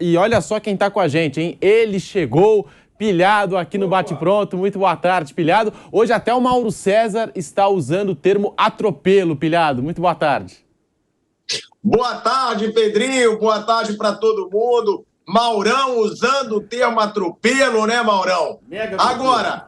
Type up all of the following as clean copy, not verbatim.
E olha só quem tá com a gente, hein? Ele chegou, Pilhado, aqui no Bate Pronto. Muito boa tarde, Pilhado. Hoje até o Mauro César está usando o termo atropelo, Pilhado. Muito boa tarde. Boa tarde, Pedrinho. Boa tarde para todo mundo. Maurão usando o termo atropelo, né, Maurão? Agora,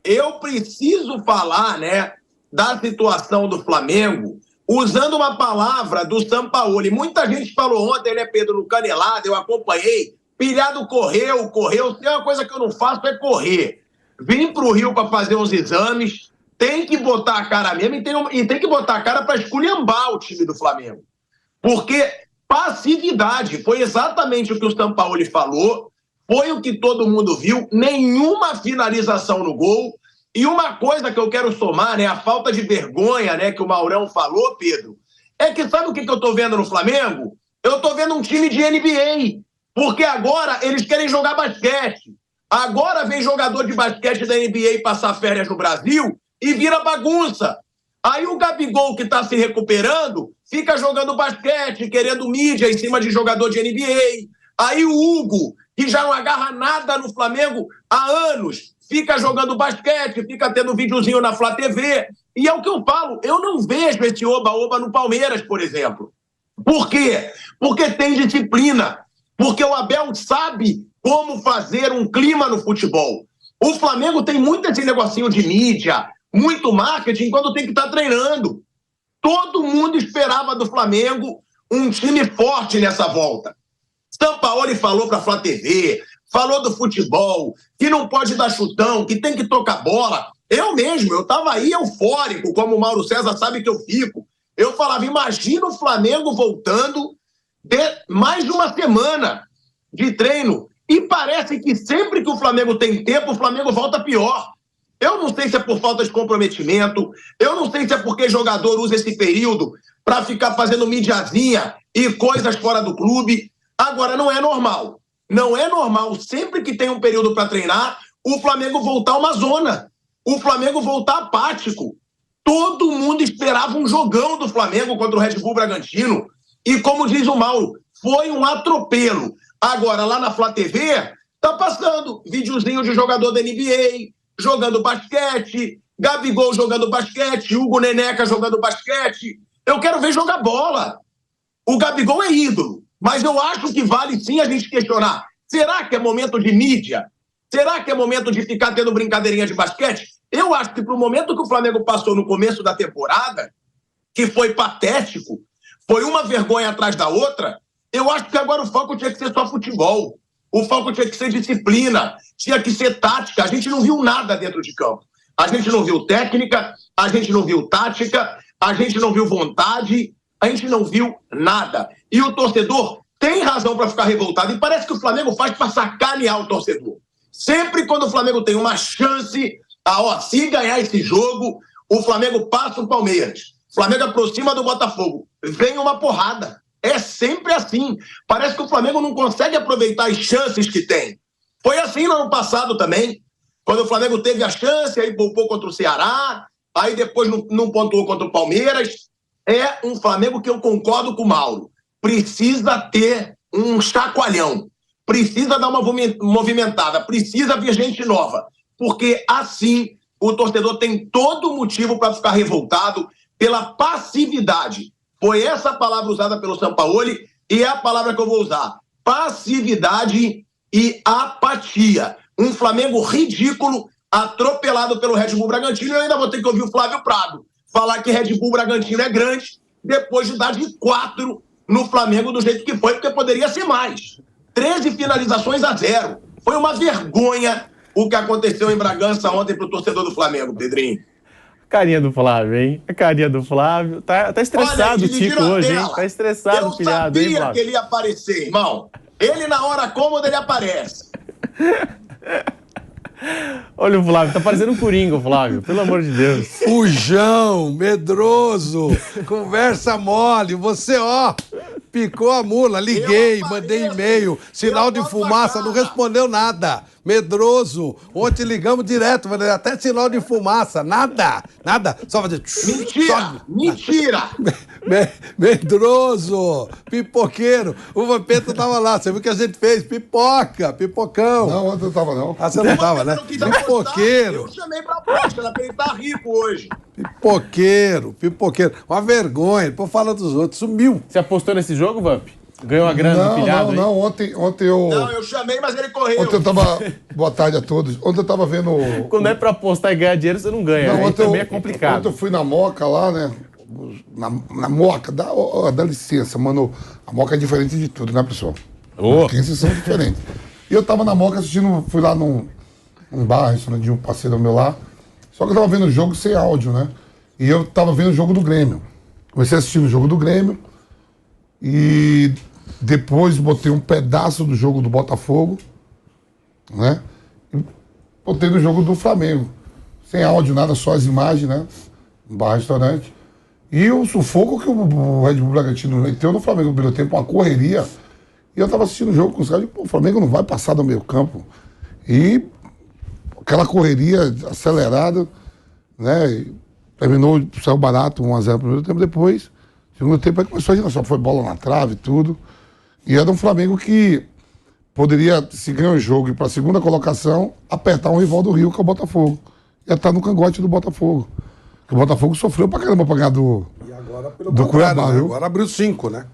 eu preciso falar, né, da situação do Flamengo usando uma palavra do Sampaoli. Muita gente falou ontem, né, Pedro, no Canelada, eu acompanhei. Pilhado correu. Se é uma coisa que eu não faço é correr. Vim pro Rio para fazer uns exames, tem que botar a cara mesmo e tem que botar a cara para esculhambar o time do Flamengo. Porque passividade, foi exatamente o que o Sampaoli falou, foi o que todo mundo viu, nenhuma finalização no gol. E uma coisa que eu quero somar, né, a falta de vergonha, né, que o Maurão falou, Pedro, é que sabe o que eu tô vendo no Flamengo? Eu tô vendo um time de NBA, porque agora eles querem jogar basquete. Agora vem jogador de basquete da NBA passar férias no Brasil e vira bagunça. Aí o Gabigol, que tá se recuperando, fica jogando basquete, querendo mídia em cima de jogador de NBA. Aí o Hugo, que já não agarra nada no Flamengo há anos, fica jogando basquete, fica tendo videozinho na Flá TV. E é o que eu falo, eu não vejo esse oba-oba no Palmeiras, por exemplo. Por quê? Porque tem disciplina. Porque o Abel sabe como fazer um clima no futebol. O Flamengo tem muito esse negocinho de mídia, muito marketing, quando tem que estar treinando. Todo mundo esperava do Flamengo um time forte nessa volta. Sampaoli falou para a Flá TV, falou do futebol, que não pode dar chutão, que tem que tocar bola. Eu estava aí eufórico, como o Mauro César sabe que eu fico. Eu falava, imagina o Flamengo voltando de mais de uma semana de treino. E parece que sempre que o Flamengo tem tempo, o Flamengo volta pior. Eu não sei se é por falta de comprometimento, eu não sei se é porque jogador usa esse período para ficar fazendo mídiazinha e coisas fora do clube. Agora, não é normal. Não é normal, sempre que tem um período para treinar, o Flamengo voltar uma zona. O Flamengo voltar apático. Todo mundo esperava um jogão do Flamengo contra o Red Bull Bragantino. E como diz o Mauro, foi um atropelo. Agora, lá na Flá TV, tá passando videozinho de jogador da NBA, jogando basquete, Gabigol jogando basquete, Hugo Neneca jogando basquete. Eu quero ver jogar bola. O Gabigol é ídolo, mas eu acho que vale sim a gente questionar. Será que é momento de mídia? Será que é momento de ficar tendo brincadeirinha de basquete? Eu acho que pro momento que o Flamengo passou no começo da temporada, que foi patético, foi uma vergonha atrás da outra, eu acho que agora o foco tinha que ser só futebol. O foco tinha que ser disciplina, tinha que ser tática. A gente não viu nada dentro de campo. A gente não viu técnica, a gente não viu tática, a gente não viu vontade, a gente não viu nada. E o torcedor tem razão para ficar revoltado. E parece que o Flamengo faz para sacanear o torcedor. Sempre quando o Flamengo tem uma chance, se ganhar esse jogo, o Flamengo passa o Palmeiras. O Flamengo aproxima do Botafogo. Vem uma porrada. É sempre assim. Parece que o Flamengo não consegue aproveitar as chances que tem. Foi assim no ano passado também, quando o Flamengo teve a chance, aí poupou contra o Ceará, aí depois não pontuou contra o Palmeiras. É um Flamengo que eu concordo com o Mauro. Precisa ter um chacoalhão. Precisa dar uma movimentada. Precisa vir gente nova. Porque assim o torcedor tem todo motivo para ficar revoltado pela passividade. Foi essa a palavra usada pelo Sampaoli e é a palavra que eu vou usar. Passividade e apatia. Um Flamengo ridículo, atropelado pelo Red Bull Bragantino. E eu ainda vou ter que ouvir o Flávio Prado falar que Red Bull Bragantino é grande depois de dar de 4 no Flamengo do jeito que foi, porque poderia ser mais. 13 finalizações a 0. Foi uma vergonha o que aconteceu em Bragança ontem pro torcedor do Flamengo, Pedrinho. Carinha do Flávio, hein? A carinha do Flávio. Tá estressado o Tico hoje, hein? Tá estressado o Pilhado, hein, Flávio? Eu sabia que ele ia aparecer, irmão. Ele, na hora cômoda, ele aparece. Olha o Flávio, tá parecendo um coringa, o Flávio. Pelo amor de Deus. Fujão, medroso, conversa mole. Você, Picou a mula, liguei, mandei e-mail, sinal de fumaça, não respondeu nada. Medroso. Ontem ligamos direto, até sinal de fumaça, nada. Só fazer... Mentira! Medroso, pipoqueiro. O Vampeta tava lá, você viu o que a gente fez? Pipocão. Não, ontem eu tava não. Ah, você não tava, né? Pipoqueiro. Eu chamei pra aposta, era pra ele estar rico hoje. Pipoqueiro. Uma vergonha, depois fala dos outros, sumiu. Você apostou nesse jogo, Vamp? Ganhou a grana do pilhado? Não, ontem eu... Não, eu chamei, mas ele correu. Ontem eu tava... Boa tarde a todos. Ontem eu tava vendo... Quando é pra apostar e ganhar dinheiro, você não ganha. Não, ontem também é complicado. Ontem eu fui na Moca lá, né? Na Moca, dá licença, mano. A Moca é diferente de tudo, né, pessoal? Os moquenses são diferentes. E eu tava na Moca assistindo, fui lá num bar, restaurante de um parceiro meu lá. Só que eu tava vendo o jogo sem áudio, né? E eu tava vendo o jogo do Grêmio. Comecei assistindo o jogo do Grêmio e depois botei um pedaço do jogo do Botafogo, né? E botei no jogo do Flamengo. Sem áudio, nada, só as imagens, né? No bar, restaurante. E o sufoco que o Red Bull Bragantino meteu no Flamengo no primeiro tempo, uma correria. E eu tava assistindo o jogo com os caras e, o Flamengo não vai passar do meio campo. E aquela correria acelerada, né? E terminou, saiu barato, 1-0 no primeiro tempo. Depois, segundo tempo, aí começou a girar, só foi bola na trave e tudo. E era um Flamengo que poderia, se ganhar o jogo e para a segunda colocação, apertar um rival do Rio, que é o Botafogo. Ia estar no cangote do Botafogo. O Botafogo sofreu pra caramba pra ganhar do Cuiabá, né? viu? Agora abriu 5, né?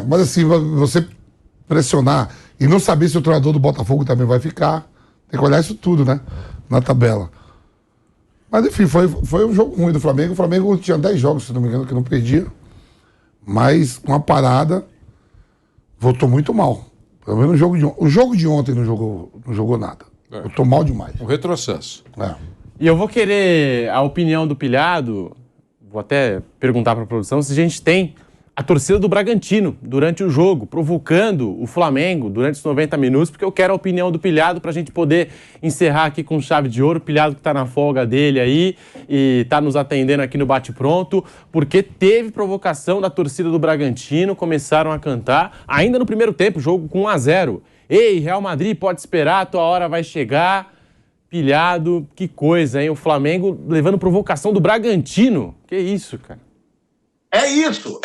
Mas assim, você pressionar e não saber se o treinador do Botafogo também vai ficar, tem que olhar isso tudo, né? Na tabela. Mas enfim, foi um jogo ruim do Flamengo. O Flamengo tinha 10 jogos, se não me engano, que não perdia. Mas com a parada, voltou muito mal. Pelo menos o jogo de ontem não jogou nada. Voltou mal demais. Um retrocesso. E eu vou querer a opinião do pilhado, vou até perguntar para a produção, se a gente tem a torcida do Bragantino durante o jogo, provocando o Flamengo durante os 90 minutos, porque eu quero a opinião do pilhado para a gente poder encerrar aqui com chave de ouro. O pilhado que está na folga dele aí e está nos atendendo aqui no Bate Pronto, porque teve provocação da torcida do Bragantino, começaram a cantar, ainda no primeiro tempo, jogo com 1-0. Ei, Real Madrid, pode esperar, a tua hora vai chegar. Pilhado, que coisa, hein? O Flamengo levando provocação do Bragantino. Que isso, cara? É isso.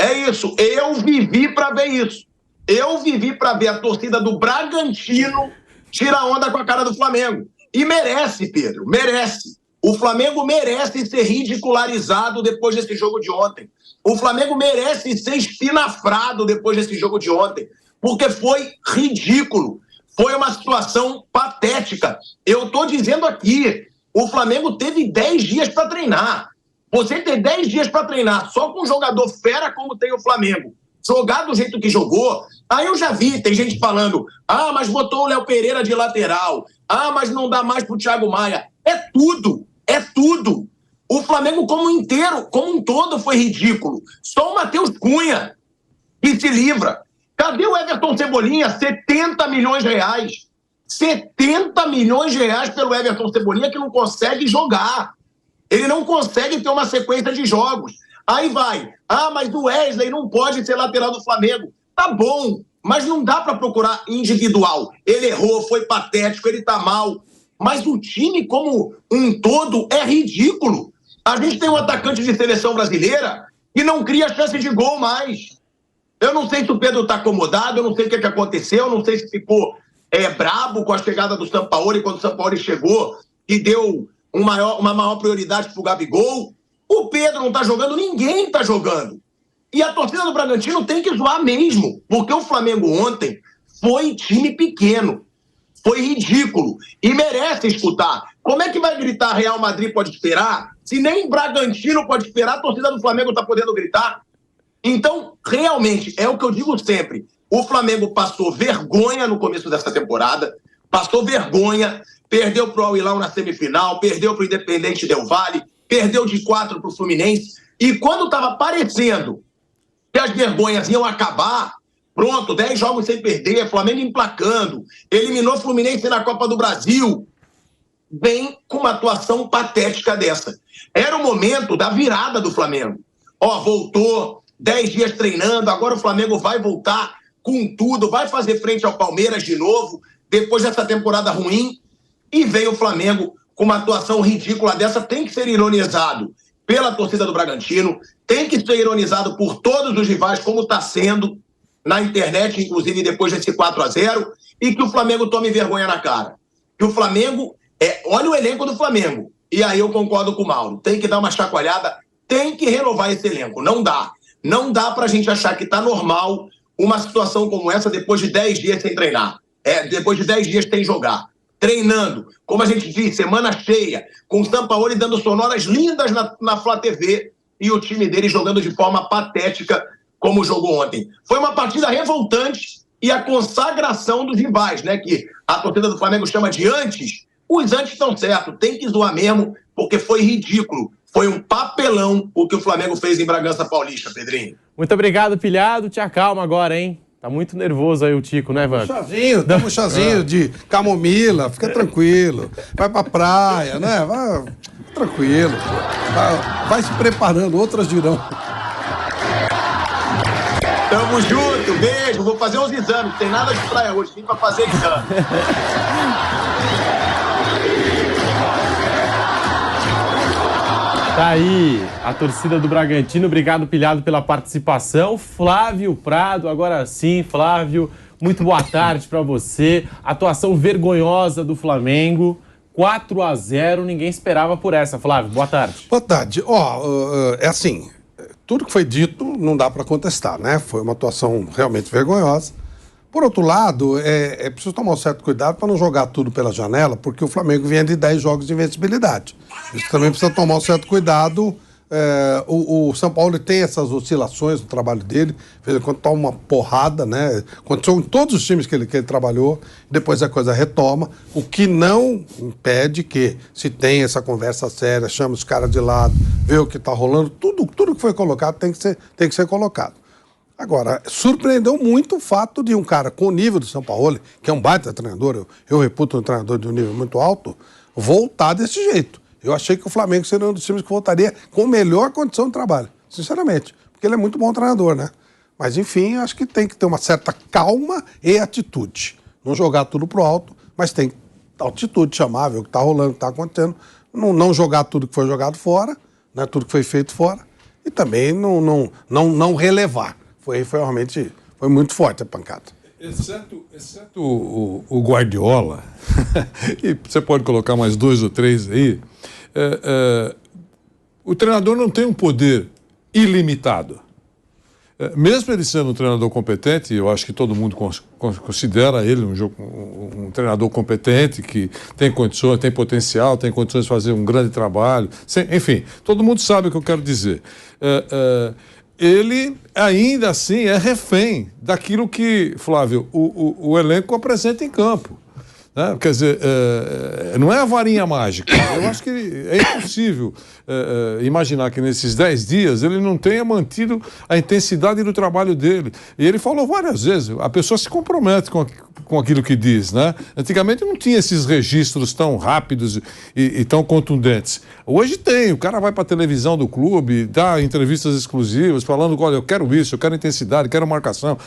Eu vivi pra ver isso. Eu vivi pra ver a torcida do Bragantino tirar onda com a cara do Flamengo. E merece, Pedro, merece. O Flamengo merece ser ridicularizado depois desse jogo de ontem. O Flamengo merece ser espinafrado depois desse jogo de ontem. Porque foi ridículo. Foi uma situação patética. Eu estou dizendo aqui, o Flamengo teve 10 dias para treinar. Você ter 10 dias para treinar só com um jogador fera como tem o Flamengo, jogar do jeito que jogou, aí eu já vi, tem gente falando, mas botou o Léo Pereira de lateral, mas não dá mais pro Thiago Maia. É tudo. O Flamengo como um todo foi ridículo. Só o Matheus Cunha que se livra. Cadê o Everton Cebolinha? 70 milhões de reais. 70 milhões de reais pelo Everton Cebolinha que não consegue jogar. Ele não consegue ter uma sequência de jogos. Aí vai. Mas o Wesley não pode ser lateral do Flamengo. Tá bom, mas não dá para procurar individual. Ele errou, foi patético, ele tá mal. Mas o time como um todo é ridículo. A gente tem um atacante de seleção brasileira que não cria chance de gol mais. Eu não sei se o Pedro está acomodado, eu não sei o que aconteceu, eu não sei se ficou brabo com a chegada do Sampaoli, quando o Sampaoli chegou e deu uma maior prioridade para o Gabigol. O Pedro não está jogando, ninguém está jogando. E a torcida do Bragantino tem que zoar mesmo, porque o Flamengo ontem foi time pequeno, foi ridículo e merece escutar. Como é que vai gritar Real Madrid pode esperar, se nem Bragantino pode esperar, a torcida do Flamengo está podendo gritar? Então, realmente, é o que eu digo sempre. O Flamengo passou vergonha no começo dessa temporada, passou vergonha, perdeu para o Al-Hilal na semifinal, perdeu para o Independente Del Valle, perdeu de 4 para o Fluminense. E quando estava parecendo que as vergonhas iam acabar, pronto, 10 jogos sem perder, Flamengo emplacando, eliminou o Fluminense na Copa do Brasil, vem com uma atuação patética dessa. Era o momento da virada do Flamengo. Voltou, 10 dias treinando, agora o Flamengo vai voltar com tudo, vai fazer frente ao Palmeiras de novo, depois dessa temporada ruim, e vem o Flamengo com uma atuação ridícula dessa, tem que ser ironizado pela torcida do Bragantino, tem que ser ironizado por todos os rivais, como está sendo na internet, inclusive depois desse 4-0, e que o Flamengo tome vergonha na cara. Que o Flamengo, olha o elenco do Flamengo, e aí eu concordo com o Mauro, tem que dar uma chacoalhada, tem que renovar esse elenco, não dá pra gente achar que tá normal uma situação como essa depois de 10 dias sem treinar, depois de 10 dias sem jogar. Treinando, como a gente disse, semana cheia, com o Sampaoli dando sonoras lindas na Flá TV e o time dele jogando de forma patética como jogou ontem. Foi uma partida revoltante e a consagração dos rivais, né? Que a torcida do Flamengo chama de antes. Os antes estão certos, tem que zoar mesmo, porque foi ridículo. Foi um papelão o que o Flamengo fez em Bragança Paulista, Pedrinho. Muito obrigado, Pilhado. Te acalma agora, hein? Tá muito nervoso aí o Tico, né, Vamp? Dá um chazinho de camomila, fica tranquilo. Vai pra praia, né? Vai tranquilo. Vai se preparando, outras virão. Tamo junto, beijo. Vou fazer uns exames, não tem nada de praia hoje, vim pra fazer exame. Tá aí a torcida do Bragantino, obrigado, Pilhado, pela participação. Flávio Prado, agora sim, Flávio, muito boa tarde pra você. Atuação vergonhosa do Flamengo, 4-0, ninguém esperava por essa. Flávio, boa tarde. Boa tarde. É assim, tudo que foi dito não dá pra contestar, né? Foi uma atuação realmente vergonhosa. Por outro lado, é preciso tomar um certo cuidado para não jogar tudo pela janela, porque o Flamengo vinha de 10 jogos de invencibilidade. Isso também precisa tomar um certo cuidado. O São Paulo tem essas oscilações no trabalho dele, de vez em quando toma uma porrada, né? Aconteceu em todos os times que ele trabalhou, depois a coisa retoma, o que não impede que, se tem essa conversa séria, chama os caras de lado, vê o que está rolando, tudo que foi colocado tem que ser colocado. Agora, surpreendeu muito o fato de um cara com o nível do São Paulo, que é um baita treinador, eu reputo um treinador de um nível muito alto, voltar desse jeito. Eu achei que o Flamengo seria um dos times que voltaria com melhor condição de trabalho, sinceramente, porque ele é muito bom treinador, né? Mas, enfim, acho que tem que ter uma certa calma e atitude. Não jogar tudo pro alto, mas tem altitude, chamar, ver o que está rolando, o que está acontecendo. Não jogar tudo que foi jogado fora, né? Tudo que foi feito fora, e também não relevar. Foi realmente muito forte a pancada. Exceto o Guardiola, e você pode colocar mais 2 ou 3 aí, o treinador não tem um poder ilimitado. Mesmo ele sendo um treinador competente, eu acho que todo mundo considera ele um treinador competente, que tem condições, tem potencial, tem condições de fazer um grande trabalho. Enfim, todo mundo sabe o que eu quero dizer. Ele ainda assim é refém daquilo que, Flávio, o elenco apresenta em campo. Né? Quer dizer, não é a varinha mágica. Eu acho que é impossível imaginar que nesses 10 dias ele não tenha mantido a intensidade do trabalho dele. E ele falou várias vezes, a pessoa se compromete com aquilo que diz, né? Antigamente não tinha esses registros tão rápidos e tão contundentes. Hoje tem, o cara vai para a televisão do clube, dá entrevistas exclusivas, falando, olha, eu quero isso, eu quero intensidade, quero marcação,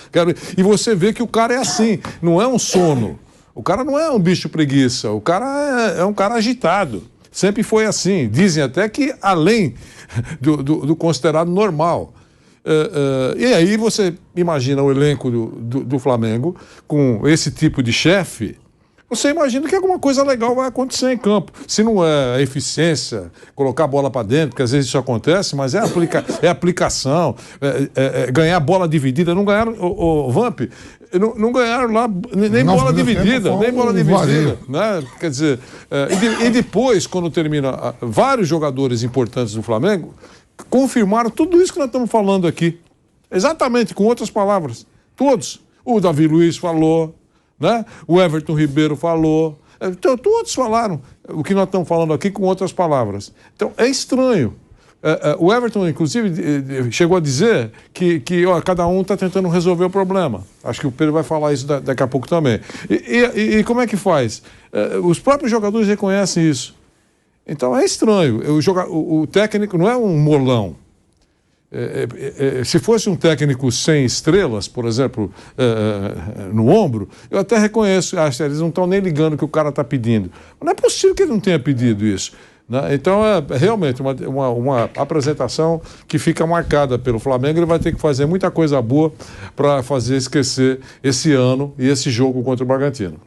E você vê que o cara é assim, não é um sono. O cara não é um bicho preguiça, o cara é um cara agitado. Sempre foi assim. Dizem até que além do considerado normal. E aí você imagina o elenco do Flamengo com esse tipo de chefe, você imagina que alguma coisa legal vai acontecer em campo. Se não é a eficiência, colocar a bola para dentro, porque às vezes isso acontece, mas é aplicação, ganhar bola dividida. Não ganharam, o Vamp, não ganharam lá nem bola dividida, né? Quer dizer, e depois, quando termina, vários jogadores importantes do Flamengo confirmaram tudo isso que nós estamos falando aqui. Exatamente, com outras palavras. Todos. O Davi Luiz falou, né? O Everton Ribeiro falou. Então, todos falaram o que nós estamos falando aqui com outras palavras. Então, é estranho. O Everton, inclusive, chegou a dizer que cada um está tentando resolver o problema. Acho que o Pedro vai falar isso daqui a pouco também. E como é que faz? Os próprios jogadores reconhecem isso. Então é estranho. O técnico não é um molão. se fosse um técnico sem estrelas, por exemplo, no ombro, eu até reconheço, eles não estão nem ligando o que o cara está pedindo. Mas não é possível que ele não tenha pedido isso. Né? Então, é realmente uma apresentação que fica marcada pelo Flamengo. Ele vai ter que fazer muita coisa boa para fazer esquecer esse ano e esse jogo contra o Bragantino.